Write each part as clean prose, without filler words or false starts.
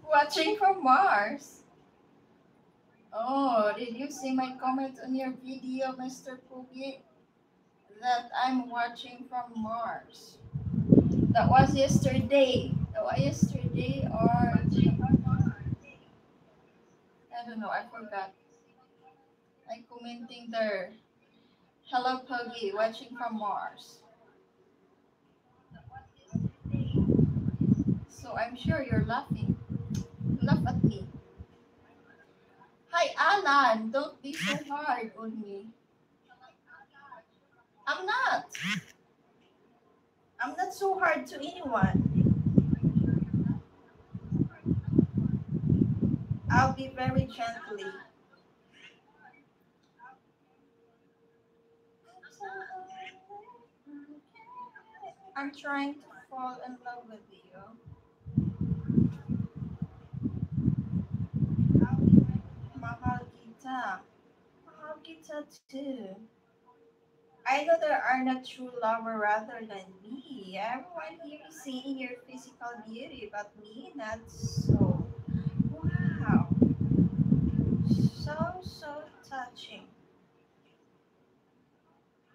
Watching from Mars. Oh, did you see my comment on your video, Mr. Poogie? That I'm watching from Mars. That was yesterday. That was yesterday, or I don't know, I forgot. I commenting there. Hello, Poogie, watching from Mars. So I'm sure you're laughing. Laugh at me. Hi, Alan. Don't be so hard on me. I'm not. I'm not so hard to anyone. I'll be very gently. I'm trying to fall in love with you. Mahal kita. Mahal kita too. I know there are not true lover rather than me. Everyone here is seeing your physical beauty, but me not so. Wow. So touching.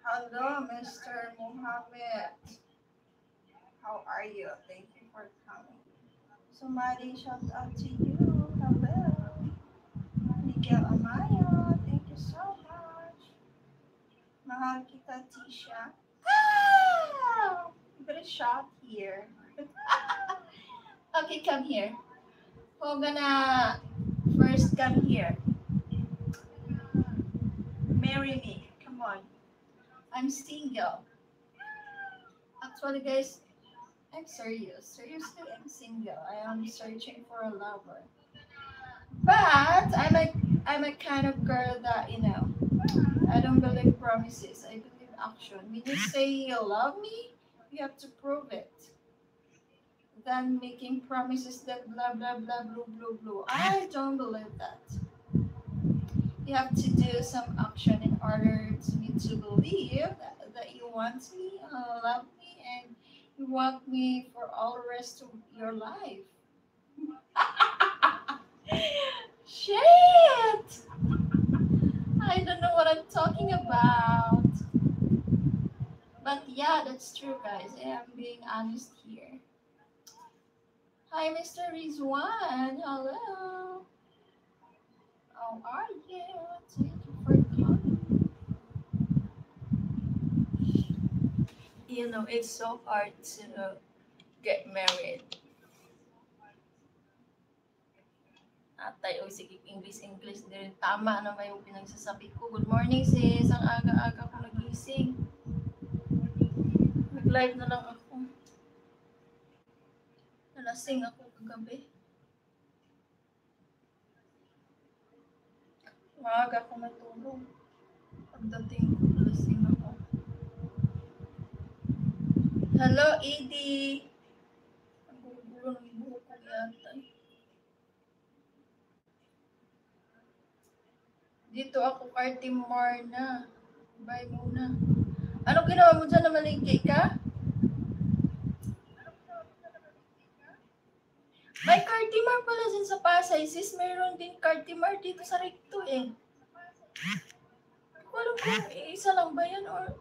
Hello, Mr. Mohammed. How are you? Thank you for coming. Somebody shout out to you. Hello. Miguel Amaya. Thank you so much. Mahal kita, Tisha. Ah! You got a shot here. Okay, come here. Who gonna first come here? Marry me. Come on. I'm single. Actually, guys, I'm serious. Seriously, I'm single. I am searching for a lover. But I'm a kind of girl that I don't believe promises. I believe action. When you say you love me, you have to prove it. Then making promises that blah blah blah blah blah blah. I don't believe that. You have to do some action in order to me to believe that you want me, love me, and you want me for all the rest of your life. Shit! I don't know what I'm talking about. But yeah, that's true, guys. I am being honest here. Hi, Mr. Rizwan. Hello. How are you? Thank you for coming. It's so hard to get married. Atay, o sige, English din. Tama naman yung pinagsasabi ko. Good morning, sis. Ang aga-aga ko nagising. Nag-live na lang ako. Nalasing ako kagabi. Maaga ako matulog. Pagdating ko, nalasing ako. Hello, Edie. Ang gulo ng buhok ko yata. Dito ako, Cartimar na. Bye muna. Ano ginawa mo dyan na malingki ka? May Cartimar pala dyan sa Pasay. Sis, mayroon din Cartimar dito sa Recto eh. Hindi ko alam kung isa lang ba yan or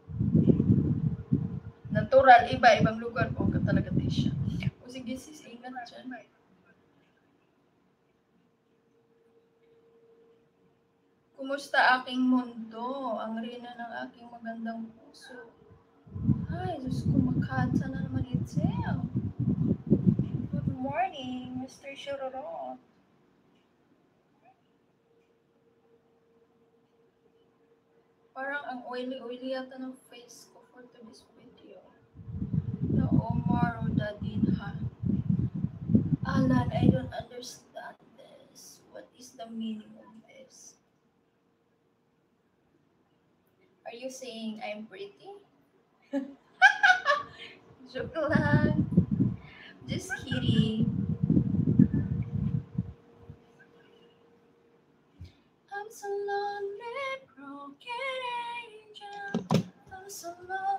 natural, ibang lugar po ka talaga din siya. O sige sis, ingat dyan. Kumusta aking mundo? Ang rina ng aking magandang puso. Ay, Diyos ko, makatsa na naman itself. Good morning, Mr. Shororo. Parang ang oily-oily yata ng face ko for today's video. The Omar o the Dinha. Alan, I don't understand this. What is the meaning of this? Are you saying I'm pretty? Joke lang. Just kidding. I'm so lonely, broken angel. I'm so lonely.